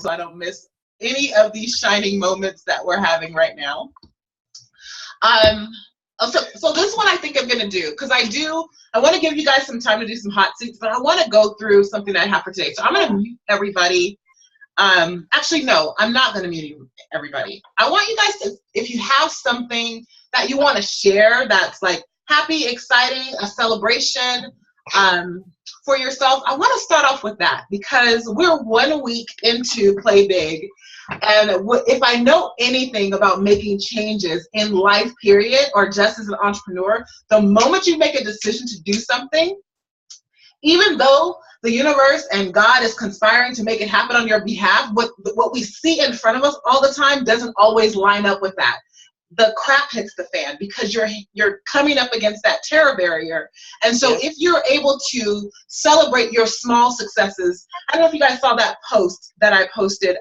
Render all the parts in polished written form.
so I don't miss any of these shining moments that we're having right now. So this one I think I'm gonna do, because I want to give you guys some time to do some hot seats, but I want to go through something that I have for today. So I'm gonna mute everybody. Actually, no, I'm not gonna mute everybody. I want you guys to, if you have something that you want to share that's like happy, exciting, a celebration for yourself, I want to start off with that, because we're 1 week into Play Big. And if I know anything about making changes in life, period, or just as an entrepreneur, the moment you make a decision to do something, even though the universe and God is conspiring to make it happen on your behalf, what we see in front of us all the time doesn't always line up with that. The crap hits the fan because you're coming up against that terror barrier. And so if you're able to celebrate your small successes, I don't know if you guys saw that post that I posted.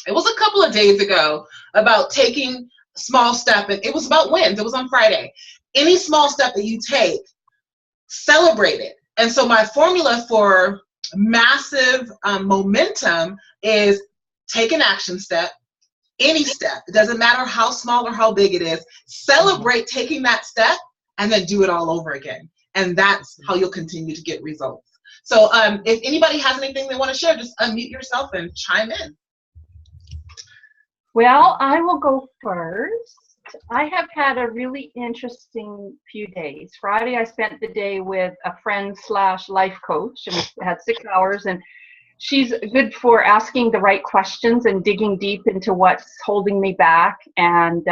It was a couple of days ago about taking small step, and it was about wins. It was on Friday. Any small step that you take, celebrate it. And so my formula for massive momentum is take an action step, any step. It doesn't matter how small or how big it is. Celebrate taking that step and then do it all over again. And that's how you'll continue to get results. So if anybody has anything they want to share, just unmute yourself and chime in. Well, I will go first. I have had a really interesting few days. Friday, I spent the day with a friend / life coach, and we had 6 hours, and she's good for asking the right questions and digging deep into what's holding me back, and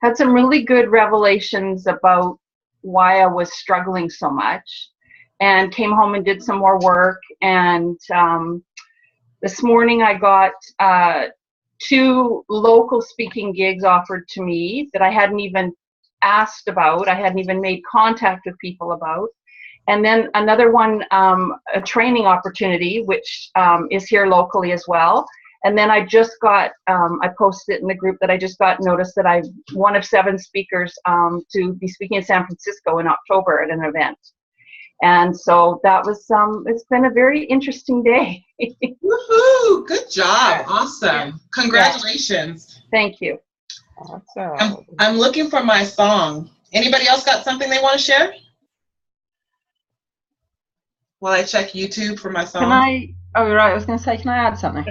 had some really good revelations about why I was struggling so much, and came home and did some more work. And this morning I got 2 local speaking gigs offered to me that I hadn't even asked about. I hadn't even made contact with people about. And then another one, a training opportunity, which is here locally as well. And then I just got, I posted it in the group that I just got notice that I'm one of 7 speakers to be speaking in San Francisco in October at an event. And so that was, it's been a very interesting day. Woohoo! Good job. Awesome. Congratulations. Thank you. Awesome. I'm looking for my song. Anybody else got something they want to share? While I check YouTube for my song. Can I, oh right, I was going to say, can I add something?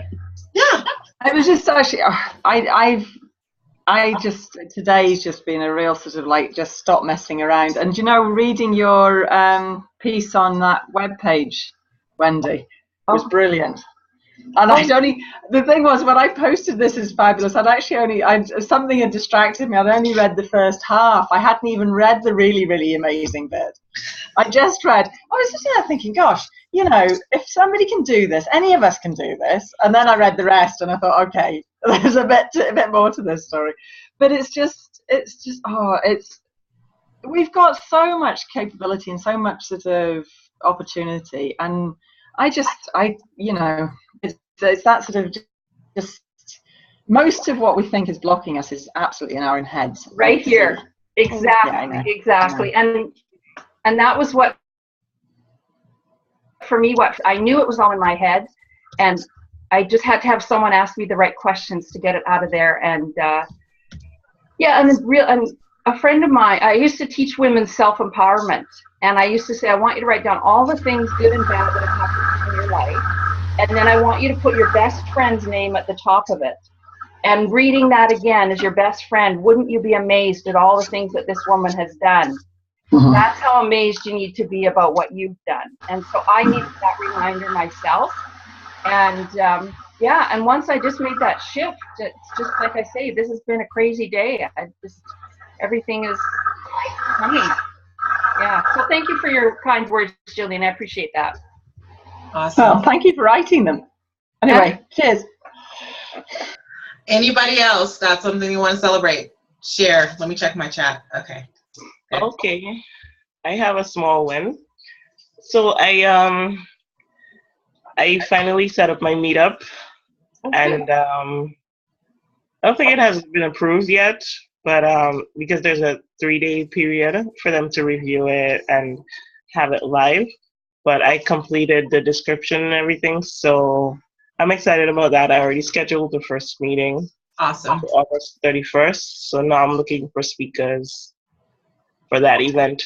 Yeah. I was just actually, today's just been a real sort of like, just stop messing around. And you know, reading your piece on that webpage, Wendy, was brilliant. And the thing was, when I posted this is fabulous, something had distracted me. I'd only read the first half. I hadn't even read the really, really amazing bit. I was sitting there thinking, gosh, you know, if somebody can do this, any of us can do this. And then I read the rest and I thought, okay, there's a bit more to this story. But we've got so much capability and so much sort of opportunity. And you know, it's that sort of just, most of what we think is blocking us is absolutely in our own heads. Right here. Exactly. Exactly. And that was what, for me, what I knew it was all in my head, and I just had to have someone ask me the right questions to get it out of there. And and a friend of mine, I used to teach women self-empowerment, and I used to say, I want you to write down all the things good and bad that have happened in your life, and then I want you to put your best friend's name at the top of it. And reading that again as your best friend, wouldn't you be amazed at all the things that this woman has done? Mm-hmm. That's how amazed you need to be about what you've done. And so I needed that reminder myself. And and once I just made that shift, it's just like I say, this has been a crazy day. Everything is coming. Yeah. So thank you for your kind words, Jillian. I appreciate that. Awesome. Well, thank you for writing them. Anyway, cheers. Anybody else got something you want to celebrate? Share. Let me check my chat. Okay. Okay. I have a small win. So I finally set up my meetup, and I don't think it has been approved yet, but because there's a 3-day period for them to review it and have it live. But I completed the description and everything, so I'm excited about that. I already scheduled the first meeting Awesome. for August 31st. So now I'm looking for speakers for that event.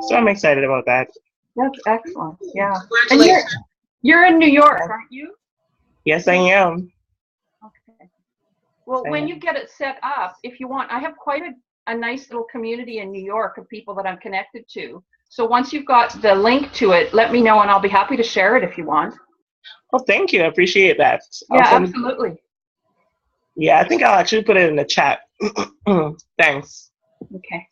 So I'm excited about that. That's excellent. Yeah. And Congratulations. you're in New York, aren't you? Yes, I am. Okay. Well, when you get it set up, if you want, I have quite a nice little community in New York of people that I'm connected to. So once you've got the link to it, let me know and I'll be happy to share it if you want. Oh, thank you. I appreciate that. Yeah, absolutely. Yeah, I think I'll actually put it in the chat. Thanks. Okay.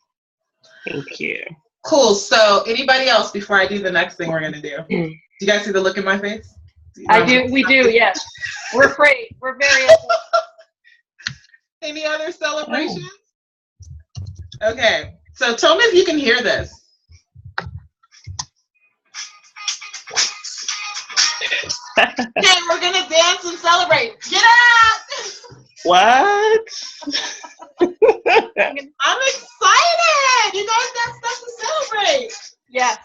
Thank you. Cool. So anybody else before I do the next thing we're going to do? Do you guys see the look in my face? I do. We do. Yes. We're afraid. We're very afraid. Any other celebrations? Okay. So tell me if you can hear this. Okay, we're going to dance and celebrate. Get out! What? I'm excited! You guys got stuff to celebrate. Yes.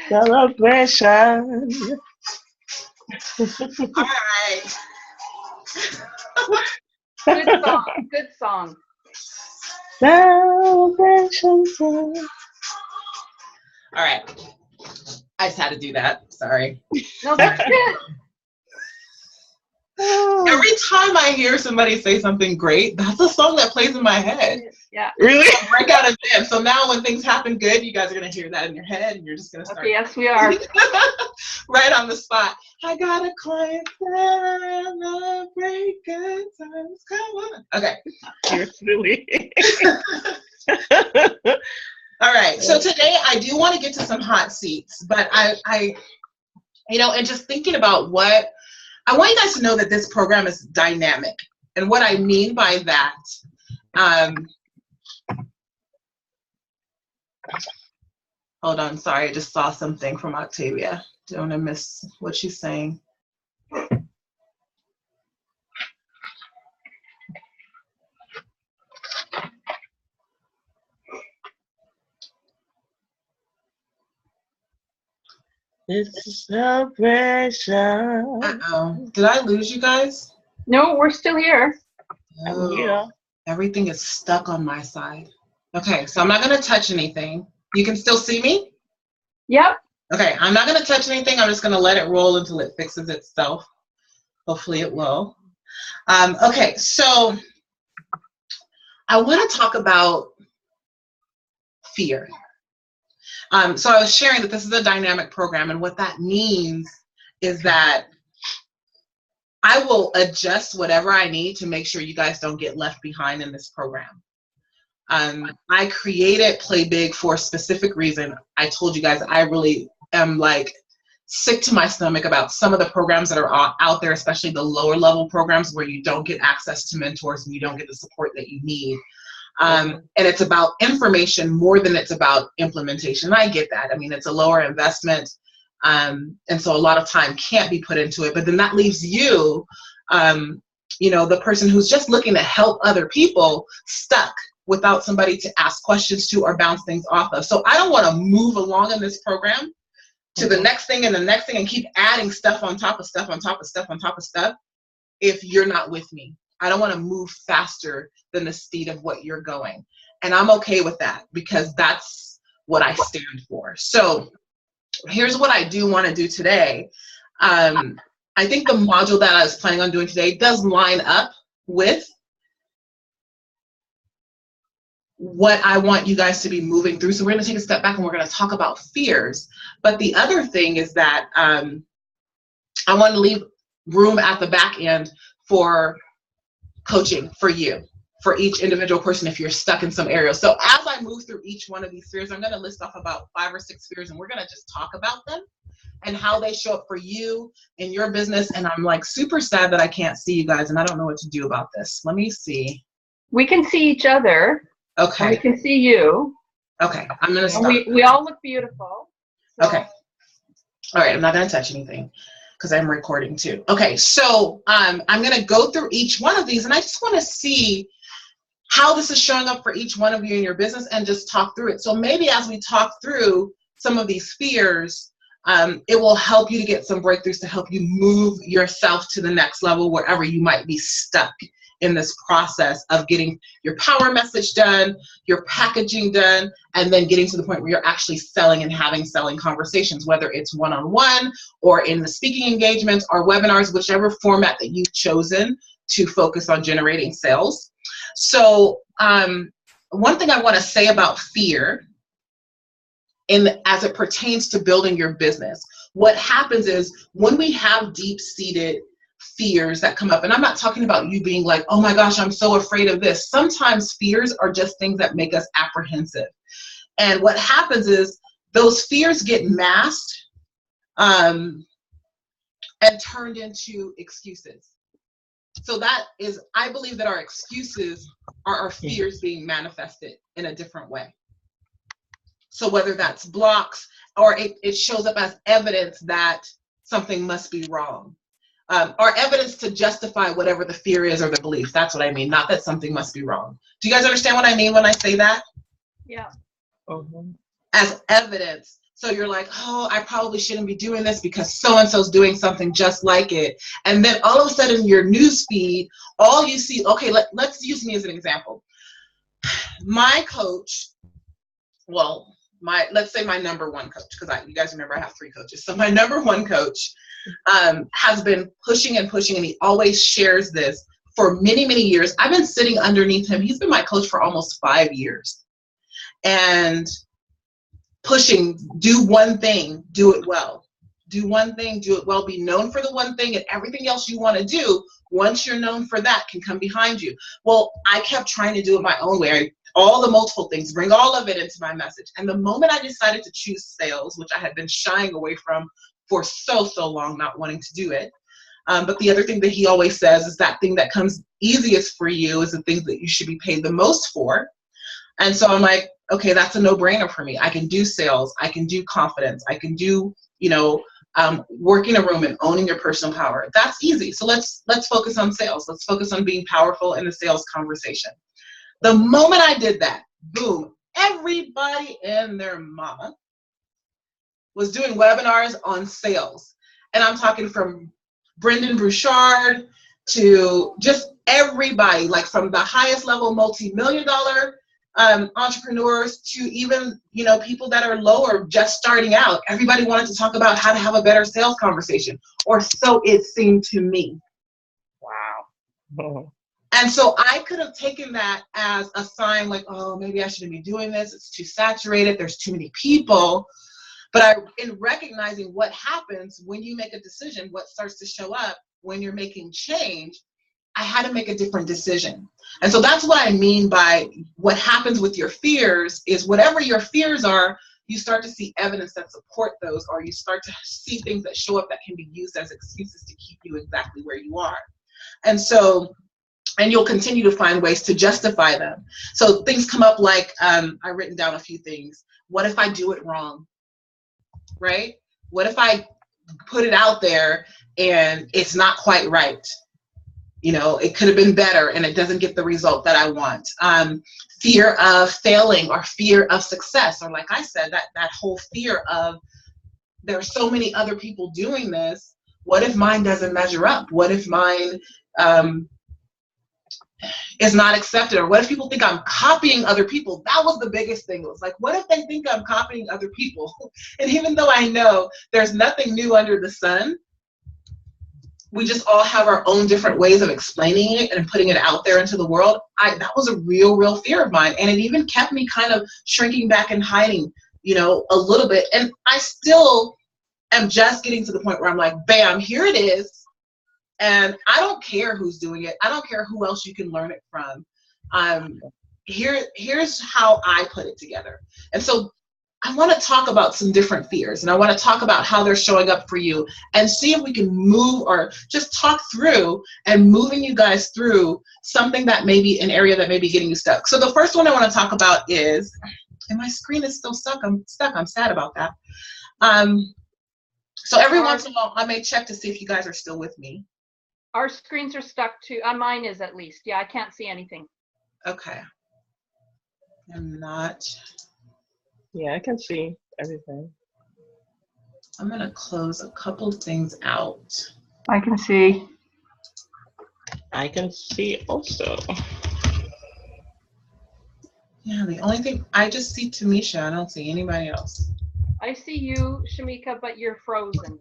Celebration. All right. Good song. Good song. Celebration song. All right. I just had to do that. Sorry. No, that's good. Every time I hear somebody say something great, that's a song that plays in my head. Yeah. Really? I break out of dance. So now when things happen good, you guys are going to hear that in your head and you're just going to start. Okay, yes, we are. Right on the spot. I got a client celebrate good times. Come on. Okay. You're silly. All right. So today I do want to get to some hot seats, but I and just thinking about what I want you guys to know that this program is dynamic. And what I mean by that, hold on, sorry, I just saw something from Octavia. Don't want to miss what she's saying. It's a celebration. Uh-oh. Did I lose you guys? No, we're still here. Yeah. Everything is stuck on my side. Okay, so I'm not going to touch anything. You can still see me? Yep. Okay, I'm not going to touch anything. I'm just going to let it roll until it fixes itself. Hopefully it will. Okay, so I want to talk about fear. So I was sharing that this is a dynamic program, and what that means is that I will adjust whatever I need to make sure you guys don't get left behind in this program. I created Play Big for a specific reason. I told you guys I really am like sick to my stomach about some of the programs that are out there, especially the lower level programs where you don't get access to mentors and you don't get the support that you need. And it's about information more than it's about implementation. I get that. I mean, it's a lower investment. And so a lot of time can't be put into it, but then that leaves you, the person who's just looking to help other people stuck without somebody to ask questions to or bounce things off of. So I don't want to move along in this program to the next thing and the next thing and keep adding stuff on top of stuff on top of stuff on top of stuff if you're not with me. I don't want to move faster than the speed of what you're going. And I'm okay with that because that's what I stand for. So here's what I do want to do today. I think the module that I was planning on doing today does line up with what I want you guys to be moving through. So we're going to take a step back and we're going to talk about fears. But the other thing is that I want to leave room at the back end for coaching for you, for each individual person if you're stuck in some area. So as I move through each one of these fears, I'm going to list off about 5 or 6 fears and we're going to just talk about them and how they show up for you in your business. And I'm like super sad that I can't see you guys and I don't know what to do about this. Let me see. We can see each other. Okay. We can see you. Okay. I'm going to stop. We all look beautiful. So. Okay. All right. I'm not going to touch anything because I'm recording too. Okay. So I'm going to go through each one of these and I just want to see how this is showing up for each one of you in your business and just talk through it. So maybe as we talk through some of these fears, it will help you to get some breakthroughs to help you move yourself to the next level wherever you might be stuck in this process of getting your power message done, your packaging done, and then getting to the point where you're actually selling and having selling conversations, whether it's one-on-one or in the speaking engagements or webinars, whichever format that you've chosen to focus on generating sales. So one thing I want to say about fear as it pertains to building your business, what happens is when we have deep-seated fears that come up, and I'm not talking about you being like, oh my gosh, I'm so afraid of this. Sometimes fears are just things that make us apprehensive. And what happens is those fears get masked and turned into excuses. So that is, I believe that our excuses are our fears being manifested in a different way. So whether that's blocks or it shows up as evidence that something must be wrong. Or evidence to justify whatever the fear is or the belief. That's what I mean, not that something must be wrong. Do you guys understand what I mean when I say that? Yeah. As evidence. So you're like, oh, I probably shouldn't be doing this because so-and-so's doing something just like it. And then all of a sudden your news feed, all you see, okay, let's use me as an example. My coach, well, let's say my number one coach, because you guys remember I have 3 coaches. So my number one coach has been pushing and pushing, and he always shares this for many, many years. I've been sitting underneath him. He's been my coach for almost 5 years. And pushing, do one thing, do it well. Do one thing, do it well. Be known for the one thing, and everything else you want to do, once you're known for that, can come behind you. Well, I kept trying to do it my own way. All the multiple things, bring all of it into my message. And the moment I decided to choose sales, which I had been shying away from for so long, not wanting to do it. But the other thing that he always says is that thing that comes easiest for you is the things that you should be paid the most for. And so I'm like, okay, that's a no-brainer for me. I can do sales. I can do confidence. I can do, working a room and owning your personal power. That's easy. So let's focus on sales. Let's focus on being powerful in the sales conversation. The moment I did that, boom, everybody and their mama was doing webinars on sales. And I'm talking from Brendan Bouchard to just everybody, like from the highest level multi-million-dollar entrepreneurs to even, people that are lower, just starting out. Everybody wanted to talk about how to have a better sales conversation, or so it seemed to me. Wow. And so I could have taken that as a sign like, oh, maybe I shouldn't be doing this. It's too saturated. There's too many people. But in recognizing what happens when you make a decision, what starts to show up when you're making change, I had to make a different decision. And so that's what I mean by what happens with your fears is whatever your fears are, you start to see evidence that support those, or you start to see things that show up that can be used as excuses to keep you exactly where you are. And so, and you'll continue to find ways to justify them. So things come up like, I've written down a few things. What if I do it wrong? Right? What if I put it out there and it's not quite right? It could have been better and it doesn't get the result that I want. Fear of failing or fear of success, or like I said, that whole fear of there are so many other people doing this. What if mine doesn't measure up? What if mine is not accepted? Or what if people think I'm copying other people? That was the biggest thing. It was like, what if they think I'm copying other people? And even though I know there's nothing new under the sun, we just all have our own different ways of explaining it and putting it out there into the world. That was a real fear of mine. And it even kept me kind of shrinking back and hiding, a little bit. And I still am just getting to the point where I'm like, bam, here it is. And I don't care who's doing it. I don't care who else you can learn it from. Here's how I put it together. And so I want to talk about some different fears, and I want to talk about how they're showing up for you and see if we can move or just talk through and moving you guys through something that may be an area that may be getting you stuck. So the first one I want to talk about is, and my screen is still stuck. I'm sad about that. So every once in a while, I may check to see if you guys are still with me. Our screens are stuck too. Mine is at least. Yeah, I can't see anything. Okay. I'm not. Yeah, I can see. everything. I'm gonna close a couple things out. I can see. I can see also. Yeah, the only thing, I just see Tamisha. I don't see anybody else. I see you, Shamika, but you're frozen.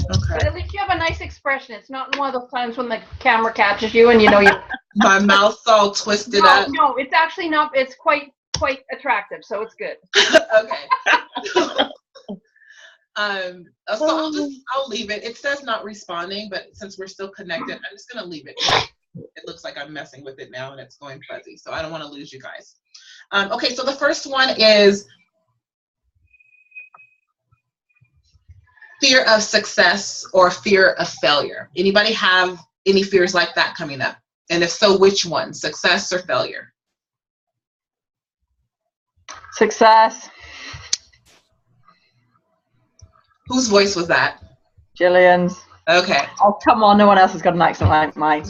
But Okay. at least you have a nice expression. It's not one of those times when the camera catches you and you know you. My mouth's all twisted up. No, it's actually not. It's quite attractive, so it's good. Okay. So I'll leave it. It says not responding, but since we're still connected, I'm just gonna leave it. It looks like I'm messing with it now and it's going fuzzy, so I don't want to lose you guys. Okay, so the first one is fear of success or fear of failure. Anybody have any fears like that coming up? And if so, which one? Success or failure? Success. Whose voice was that? Gillian's. Okay. Oh, come on. No one else has got an accent like mine.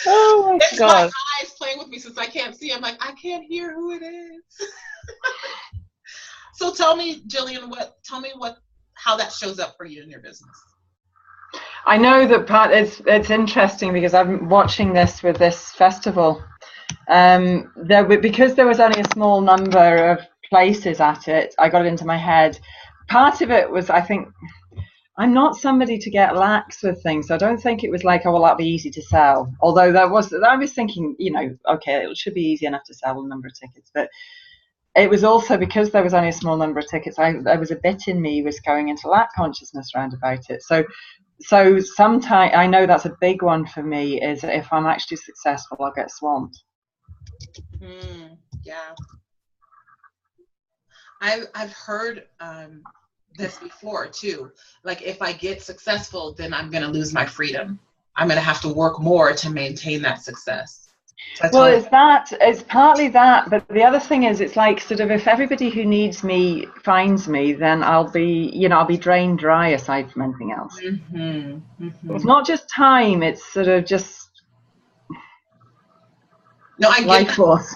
Oh my It's my god. eyes playing with me since I can't see. I'm like, I can't hear who it is. So tell me, Jillian, how that shows up for you in your business. I know that it's interesting because I'm watching this with this festival. Because there was only a small number of places at it, I got it into my head. Part of it was, I think, I'm not somebody to get lax with things. So I don't think it was like, oh, well, that'll be easy to sell. Although I was thinking, okay, it should be easy enough to sell a number of tickets. But it was also because there was only a small number of tickets, there was a bit in me was going into lack consciousness around about it. So sometimes I know that's a big one for me, is if I'm actually successful, I'll get swamped. Yeah. I've heard this before too. Like, if I get successful, then I'm going to lose my freedom. I'm going to have to work more to maintain that success. Well, it's partly that, but the other thing is, it's like sort of if everybody who needs me finds me, then I'll be drained dry aside from anything else. It's not just time; it's sort of just I life get force.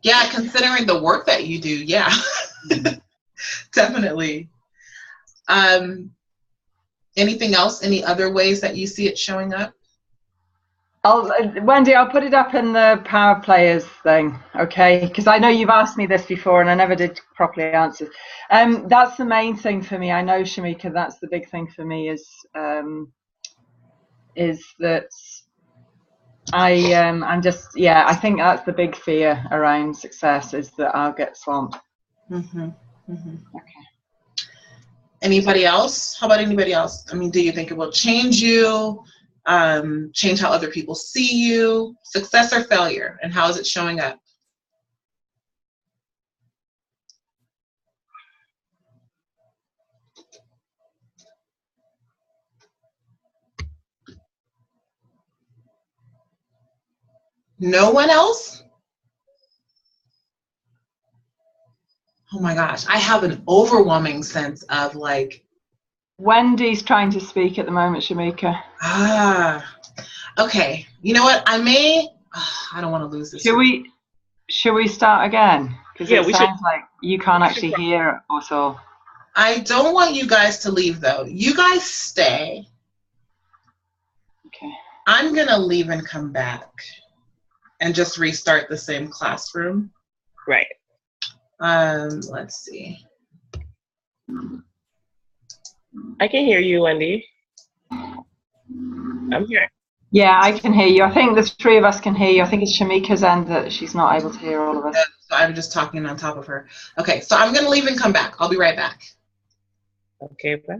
Yeah, considering the work that you do, yeah, definitely. Anything else? Any other ways that you see it showing up? Wendy, I'll put it up in the Power Players thing, okay? Because I know you've asked me this before and I never did properly answer. That's the main thing for me. I know, Shamika, that's the big thing for me is that I'm just, I think that's the big fear around success, is that I'll get swamped. Okay. Anybody else? How about anybody else? I mean, do you think it will change you? Change how other people see you? Success or failure? And how is it showing up? No one else? Oh my gosh, I have an overwhelming sense of like. Wendy's trying to speak at the moment, Shamika. Okay. You know what? I don't want to lose this. Should we start again? Because Yeah, it sounds like you can't actually hear us all. I don't want you guys to leave though. You guys stay. Okay. I'm gonna leave and come back and just restart the same classroom. Right. Let's see. I can hear you, Wendy. I'm here. Yeah, I can hear you. I think the three of us can hear you. I think it's Shamika's end that she's not able to hear all of us. So I'm just talking on top of her. Okay, so I'm gonna leave and come back. I'll be right back. Okay, bye.